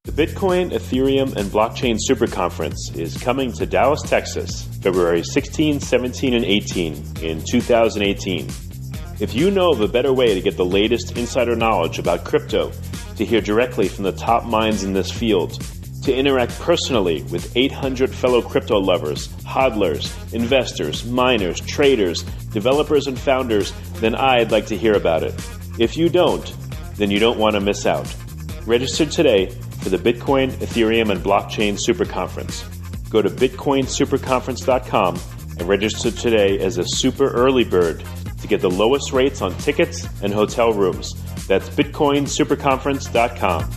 The Bitcoin, Ethereum, and Blockchain Super Conference is coming to Dallas, Texas, February 16, 17, and 18 in 2018. If you know of a better way to get the latest insider knowledge about crypto, to hear directly from the top minds in this field, to interact personally with 800 fellow crypto lovers, hodlers, investors, miners, traders, developers, and founders, then I'd like to hear about it. If you don't, then you don't want to miss out. Register today for the Bitcoin, Ethereum, and Blockchain Super Conference. Go to bitcoinsuperconference.com and register today as a super early bird to get the lowest rates on tickets and hotel rooms. That's bitcoinsuperconference.com.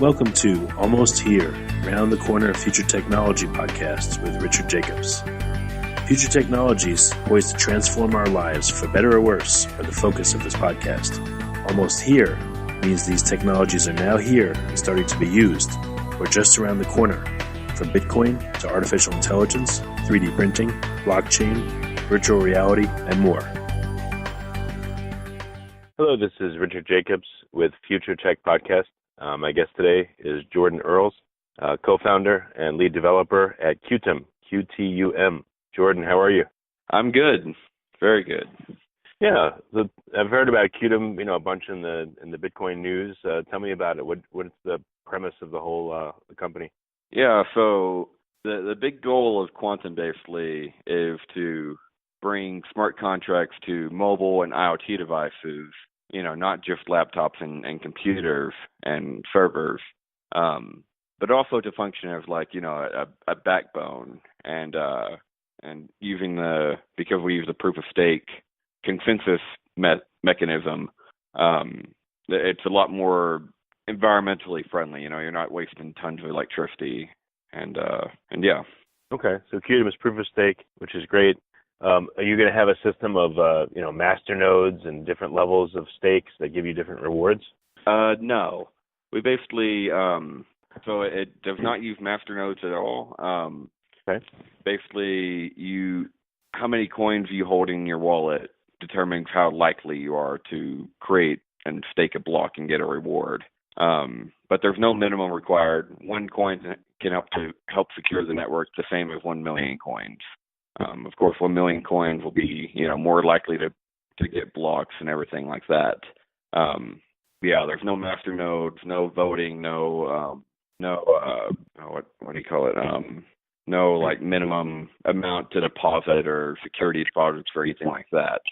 Welcome to Almost Here, Round the Corner Future Technology Podcasts with Richard Jacobs. Future technologies poised to transform our lives for better or worse are the focus of this podcast. Almost Here means these technologies are now here and starting to be used, or just around the corner, from Bitcoin to artificial intelligence, 3D printing, blockchain, virtual reality, and more. Hello, this is Richard Jacobs with Future Tech Podcast. My guest today is Jordan Earls, co-founder and lead developer at Qtum, Qtum. Jordan, how are you? I'm good. Very good. Yeah, I've heard about Qtum, a bunch in the Bitcoin news. Tell me about it. What's the premise of the whole the company? Yeah, so the big goal of Qtum basically is to bring smart contracts to mobile and IoT devices, not just laptops and computers and servers, but also to function as a backbone and using because we use the proof of stake consensus mechanism, it's a lot more environmentally friendly. You're not wasting tons of electricity, and yeah. Okay, so Qtum is proof of stake, which is great. Are you going to have a system of master nodes and different levels of stakes that give you different rewards? No, we basically so it does not use master nodes at all. Okay. Basically, how many coins you hold in your wallet determines how likely you are to create and stake a block and get a reward. But there's no minimum required. One coin can help secure the network the same as 1 million coins. Of course, 1 million coins will be more likely to get blocks and everything like that. There's no master nodes, no voting, no what do you call it? No minimum amount to deposit or security deposits or anything like that.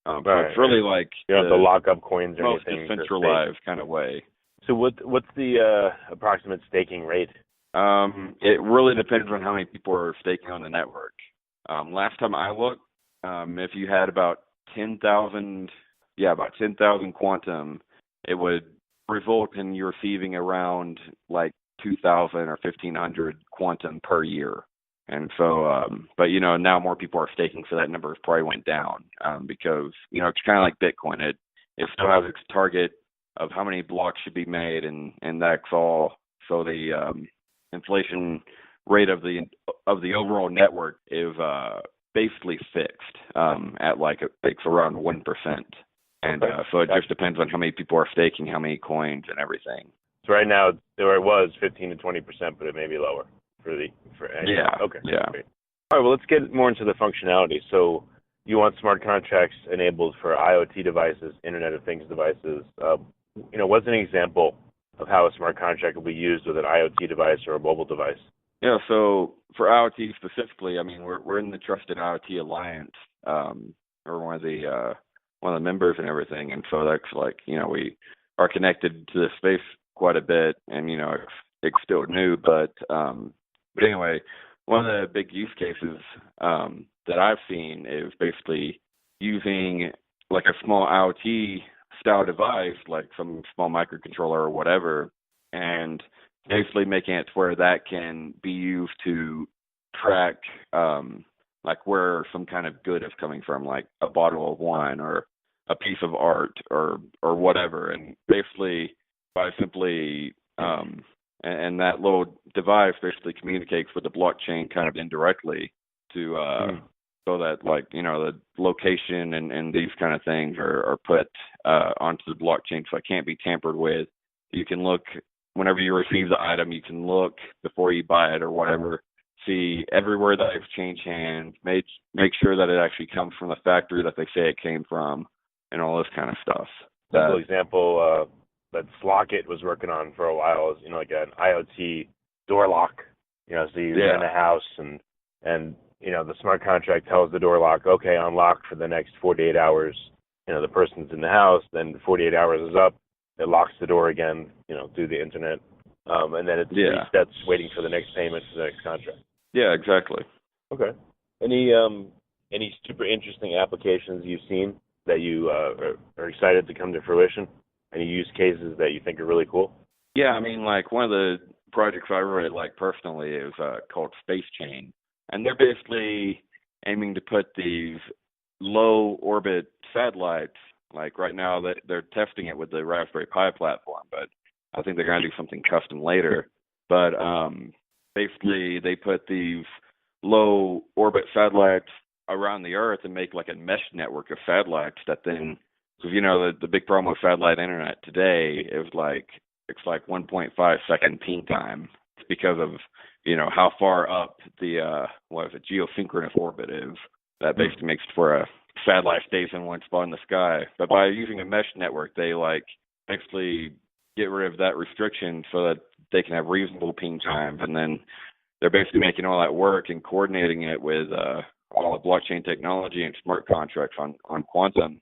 Right. It's really you don't have to lock up coins or most anything. Decentralized kind of way. So what's the approximate staking rate? It really depends on how many people are staking on the network. Last time I looked, if you had about 10,000 Qtum, it would result in you receiving around 2,000 or 1,500 Qtum per year. And so, but now more people are staking, so that number probably went down because it's kind of like Bitcoin. It still has its target of how many blocks should be made, and that's all. So the inflation rate of the overall network is basically fixed at it's around 1%. And so it just depends on how many people are staking, how many coins, and everything. So right now, there it was 15 to 20%, but it may be lower Yeah. Okay. Yeah. Great. All right. Well, let's get more into the functionality. So you want smart contracts enabled for IoT devices, Internet of Things devices. What's an example of how a smart contract will be used with an IoT device or a mobile device? Yeah. So for IoT specifically, we're in the Trusted IoT Alliance, or one of the members and everything, and so that's we are connected to this space quite a bit, and it's still new, but anyway, one of the big use cases that I've seen is basically using a small IoT style device, like some small microcontroller or whatever, and basically making it to where that can be used to track where some kind of good is coming from, like a bottle of wine or a piece of art or whatever, and basically by simply and that little device basically communicates with the blockchain kind of indirectly to so that the location and these kind of things are put onto the blockchain, so it can't be tampered with you can look whenever you receive the item, you can look before you buy it or whatever, see everywhere that it's changed hands, make sure that it actually comes from the factory that they say it came from, and all this kind of stuff. Simple example that Slockit was working on for a while is, like an IoT door lock. So you're in a house and the smart contract tells the door lock, okay, unlock for the next 48 hours. The person's in the house, then 48 hours is up, it locks the door again, through the internet. And then it resets waiting for the next payment for the next contract. Yeah, exactly. Okay. Any super interesting applications you've seen that you are excited to come to fruition? Any use cases that you think are really cool? Yeah, I mean, like one of the projects I really like personally is called Space Chain. And they're basically aiming to put these low orbit satellites, like right now they're testing it with the Raspberry Pi platform, but I think they're going to do something custom later. But basically they put these low orbit satellites around the Earth and make like a mesh network of satellites that then, because the big problem with satellite internet today is it's like 1.5 second ping time. It's because of how far up the geosynchronous orbit is. That basically makes it where a satellite stays in one spot in the sky. But by using a mesh network, they basically get rid of that restriction so that they can have reasonable ping times, and then they're basically making all that work and coordinating it with all the blockchain technology and smart contracts on Qtum.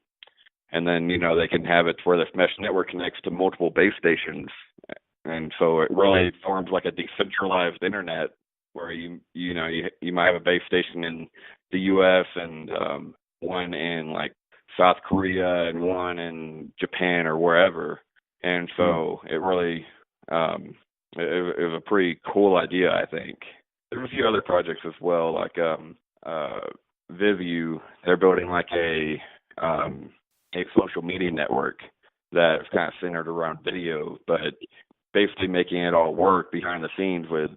And then, they can have it where this mesh network connects to multiple base stations. And so it really forms like a decentralized internet where you might have a base station in the U.S. and one in like South Korea and one in Japan or wherever. And so it really it was a pretty cool idea, I think. There's a few other projects as well, like Vivu. They're building like a social media network that's kind of centered around video, but basically making it all work behind the scenes with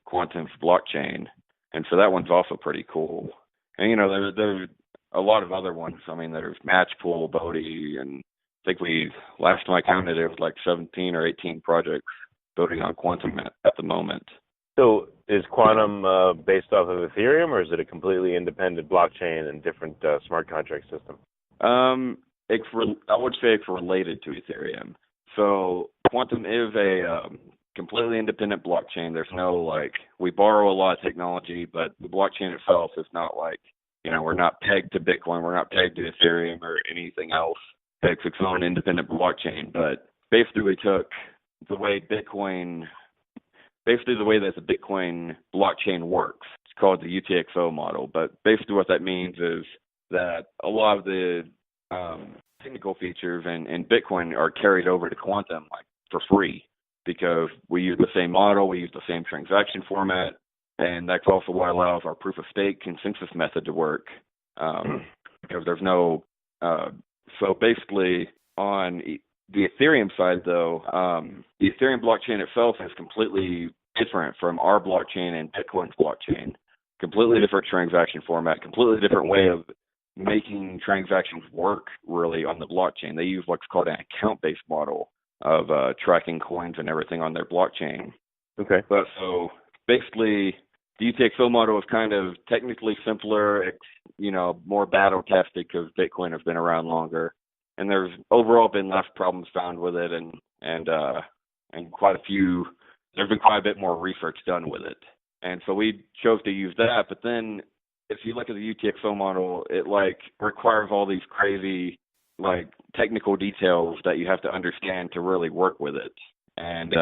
Qtum's blockchain. And so that one's also pretty cool. And there's a lot of other ones. I mean, there's Matchpool, Bodhi, and I think last time I counted it was like 17 or 18 projects building on Qtum at the moment. So is Qtum based off of Ethereum, or is it a completely independent blockchain and different smart contract system? I would say it's related to Ethereum. So Qtum is a completely independent blockchain. There's no we borrow a lot of technology, but the blockchain itself is not we're not pegged to Bitcoin, we're not pegged to Ethereum or anything else. It's its own independent blockchain. But basically we took the way that the Bitcoin blockchain works. It's called the UTXO model. But basically what that means is that a lot of the technical features in Bitcoin are carried over to Qtum for free, because we use the same model, we use the same transaction format, and that's also what allows our proof of stake consensus method to work. Because there's no so basically on the Ethereum side, though, the Ethereum blockchain itself is completely different from our blockchain and Bitcoin's blockchain. Completely different transaction format, completely different way of making transactions work, really, on the blockchain. They use what's called an account-based model of tracking coins and everything on their blockchain. Okay. But so basically, the UTXO model is kind of technically simpler. It's, more battle-tested because Bitcoin has been around longer. And there's overall been less problems found with it, and there's been quite a bit more research done with it. And so we chose to use that. But then if you look at the UTXO model, it requires all these crazy technical details that you have to understand to really work with it. And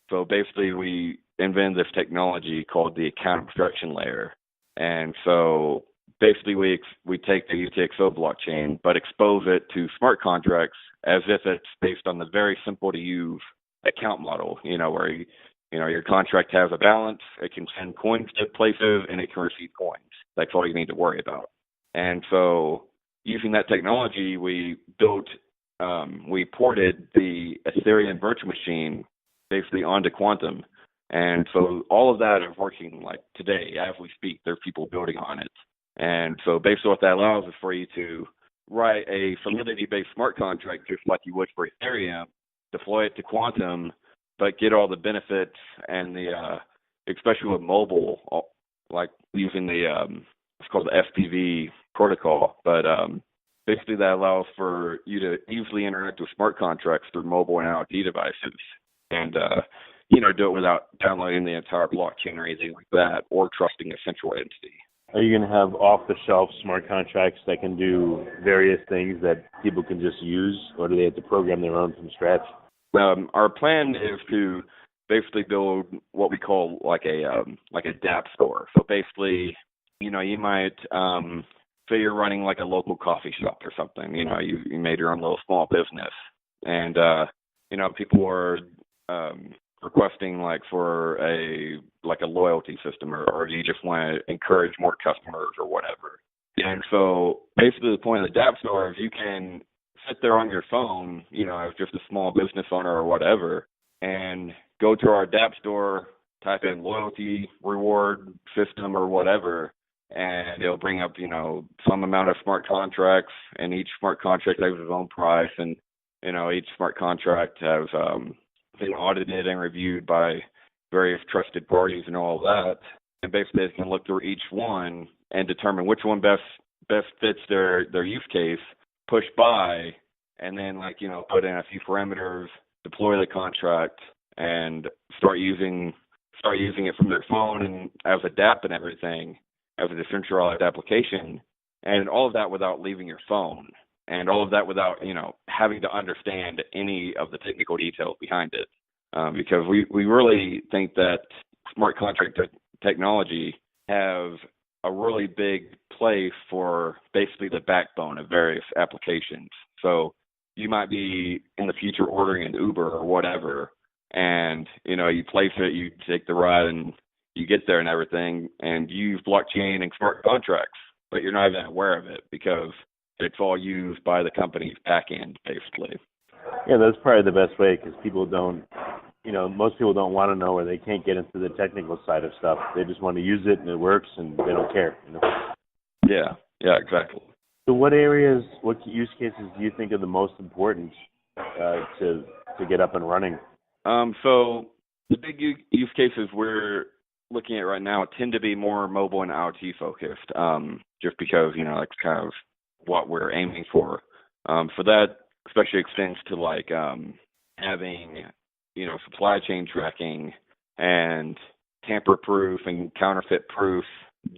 so basically we invented this technology called the account abstraction layer. And so basically we take the UTXO blockchain but expose it to smart contracts as if it's based on the very simple to use account model, where your contract has a balance, it can send coins to places, and it can receive coins. That's all you need to worry about. And so using that technology, we ported the Ethereum virtual machine basically onto Qtum. And so all of that is working today as we speak. There are people building on it. And so basically what that allows is for you to write a solidity-based smart contract just like you would for Ethereum, deploy it to Qtum, but get all the benefits and the especially with mobile, like using the it's called the FPV protocol, but basically that allows for you to easily interact with smart contracts through mobile and IoT devices, and do it without downloading the entire blockchain or anything like that, or trusting a central entity. Are you going to have off-the-shelf smart contracts that can do various things that people can just use, or do they have to program their own from scratch? Our plan is to basically build what we call like a dApp store. So basically, you might say you're running like a local coffee shop or something. You made your own little small business, and people are requesting like for a loyalty system, or you just want to encourage more customers or whatever. And so basically the point of the dApp store is you can sit there on your phone, as just a small business owner or whatever, and go to our dApp store, type in loyalty reward system or whatever, and it'll bring up, some amount of smart contracts, and each smart contract has its own price, and, each smart contract has been audited and reviewed by various trusted parties and all of that. And basically they can look through each one and determine which one best fits their use case, push buy, and then put in a few parameters, deploy the contract, and start using it from their phone and as a dApp and everything, as a decentralized application, and all of that without leaving your phone, and all of that without having to understand any of the technical details behind it, because we really think that smart contract technology has a really big place for basically the backbone of various applications. So you might be in the future ordering an Uber or whatever, and you place it, you take the ride, and you get there and everything, and you use blockchain and smart contracts, but you're not even aware of it because it's all used by the company's back end, basically. Yeah, that's probably the best way, because people don't, most people don't want to know, or they can't get into the technical side of stuff. They just want to use it and it works, and they don't care. Yeah, exactly. So what use cases do you think are the most important to get up and running? So the big use cases we're looking at right now tend to be more mobile and IoT focused, just because, that's kind of what we're aiming for. For that, especially extends to having, supply chain tracking and tamper-proof and counterfeit-proof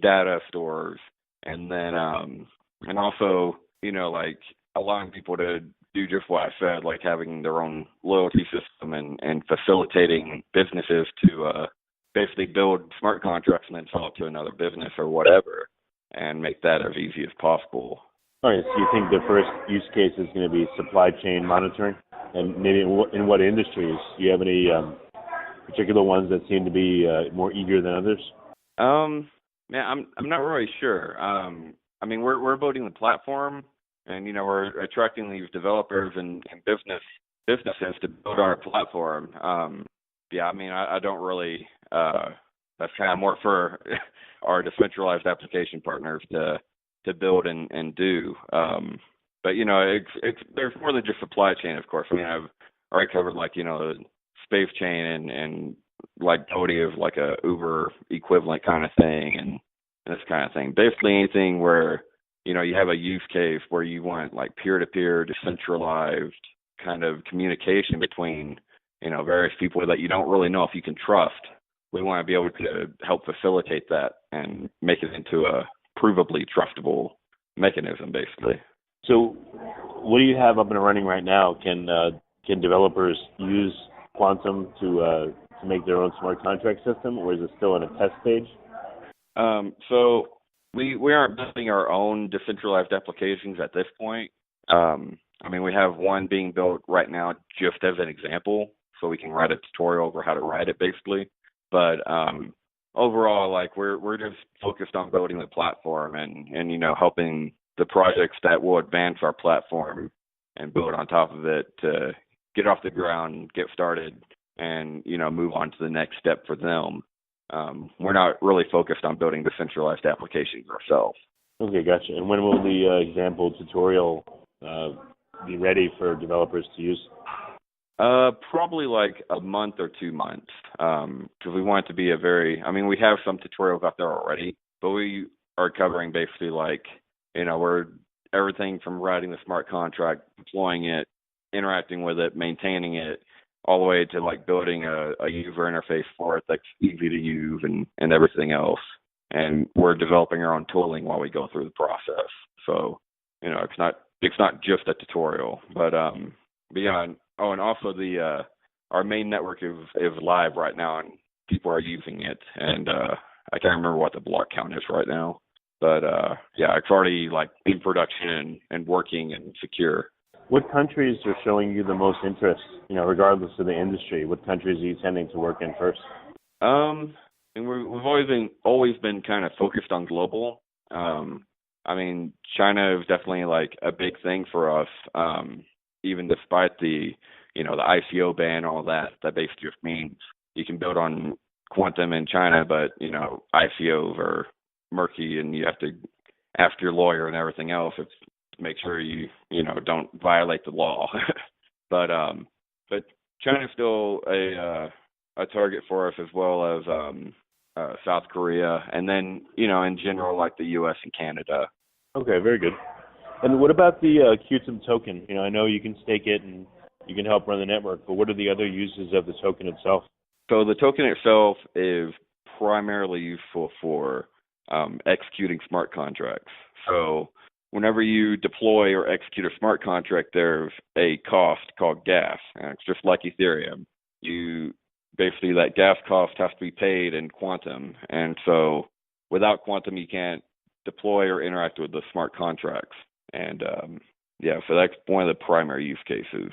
data stores, and then and also, allowing people to do just what I said, like having their own loyalty system and facilitating businesses to basically build smart contracts and then sell it to another business or whatever, and make that as easy as possible. All right, so you think the first use case is going to be supply chain monitoring? And maybe in what industries? Do you have any particular ones that seem to be more eager than others? Man, I'm not really sure. We're building the platform, and we're attracting these developers and businesses to build our platform. I don't really. That's kind of more for our decentralized application partners to build and do. But there's more than just supply chain, of course. I've already covered the space chain and Cody of like a Uber equivalent kind of thing and this kind of thing. Basically anything where you have a use case where you want peer-to-peer decentralized kind of communication between various people that you don't really know if you can trust. We want to be able to help facilitate that and make it into a provably trustable mechanism, basically. So what do you have up and running right now? Can developers use Qtum to make their own smart contract system, or is it still in a test stage? So we aren't building our own decentralized applications at this point. We have one being built right now just as an example, so we can write a tutorial over how to write it, basically. But overall, we're just focused on building the platform and helping the projects that will advance our platform and build on top of it to get off the ground, get started, and move on to the next step for them. We're not really focused on building decentralized applications ourselves. Okay, gotcha. And when will the example tutorial be ready for developers to use? Probably like a month or 2 months, because we want it to be we have some tutorials out there already, but we are covering basically like, we're everything from writing the smart contract, deploying it, interacting with it, maintaining it, all the way to like building a user interface for it that's easy to use and everything else. And we're developing our own tooling while we go through the process. So, it's not just a tutorial, but yeah. Oh, and also our main network is live right now, and people are using it. And I can't remember what the block count is right now, but yeah, it's already like in production and working and secure. What countries are showing you the most interest? Regardless of the industry, what countries are you tending to work in first? And we've always been kind of focused on global. China is definitely like a big thing for us. Even despite the ICO ban, all that basically just means you can build on Qtum in China, but ICOs are murky, and you have to ask your lawyer and everything else to make sure you don't violate the law. but China's still a target for us, as well as South Korea, and then in general like the U.S. and Canada. Okay, very good. And what about the Qtum token? I know you can stake it and you can help run the network, but what are the other uses of the token itself? So the token itself is primarily useful for executing smart contracts. So whenever you deploy or execute a smart contract, there's a cost called gas, and it's just like Ethereum. Basically that gas cost has to be paid in Qtum, and so without Qtum you can't deploy or interact with the smart contracts. And so that's one of the primary use cases.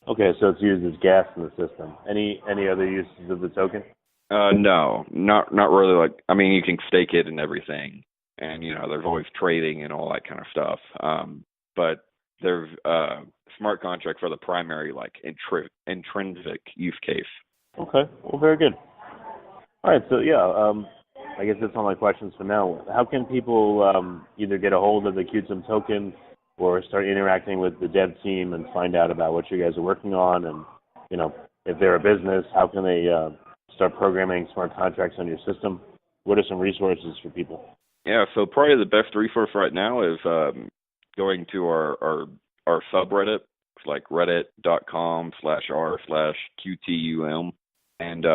Okay, so it's used as gas in the system. Any other uses of the token? No, not really. Like, you can stake it and everything, and there's always trading and all that kind of stuff. But there's smart contracts are the primary like intrinsic use case. Okay, well, very good. All right, so I guess that's all my questions for now. How can people either get a hold of the Qtum token or start interacting with the dev team and find out about what you guys are working on? And, if they're a business, how can they start programming smart contracts on your system? What are some resources for people? Yeah, so probably the best resource right now is going to our subreddit. It's like reddit.com/r/QTUM. And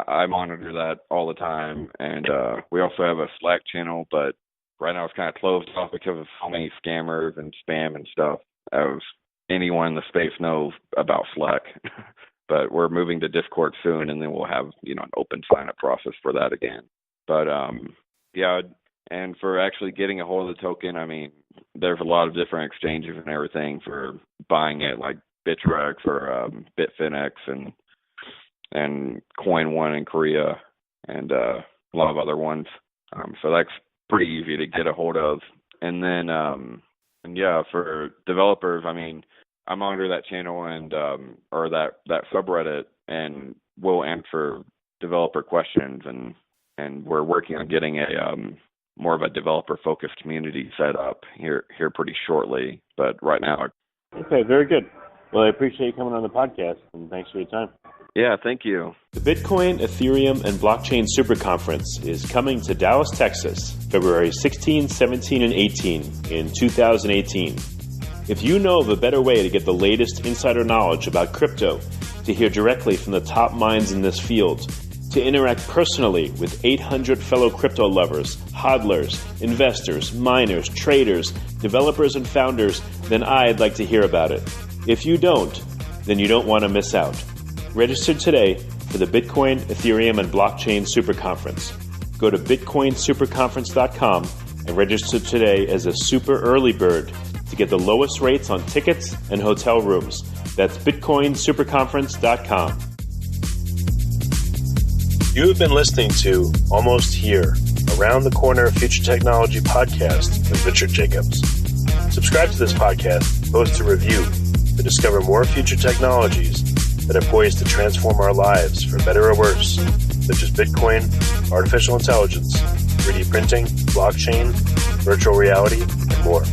I monitor that all the time, and we also have a Slack channel, but right now it's kind of closed off because of so many scammers and spam and stuff, as anyone in the space knows about Slack. But we're moving to Discord soon, and then we'll have an open sign-up process for that again. But and for actually getting a hold of the token, there's a lot of different exchanges and everything for buying it, like Bittrex or Bitfinex and Coin One in Korea, and a lot of other ones. So that's pretty easy to get a hold of. And then, for developers, I monitor that channel and or that subreddit, and we'll answer developer questions, and we're working on getting a more of a developer-focused community set up here pretty shortly. But right now. Okay, very good. Well, I appreciate you coming on the podcast, and thanks for your time. Yeah, thank you. The Bitcoin, Ethereum, and Blockchain Super Conference is coming to Dallas, Texas, February 16, 17, and 18 in 2018. If you know of a better way to get the latest insider knowledge about crypto, to hear directly from the top minds in this field, to interact personally with 800 fellow crypto lovers, hodlers, investors, miners, traders, developers, and founders, then I'd like to hear about it. If you don't, then you don't want to miss out. Register today for the Bitcoin, Ethereum, and Blockchain Super Conference. Go to bitcoinsuperconference.com and register today as a super early bird to get the lowest rates on tickets and hotel rooms. That's bitcoinsuperconference.com. You have been listening to Almost Here, Around the Corner Future Technology podcast with Richard Jacobs. Subscribe to this podcast, post a review to discover more future technologies that are poised to transform our lives for better or worse, such as Bitcoin, artificial intelligence, 3D printing, blockchain, virtual reality, and more.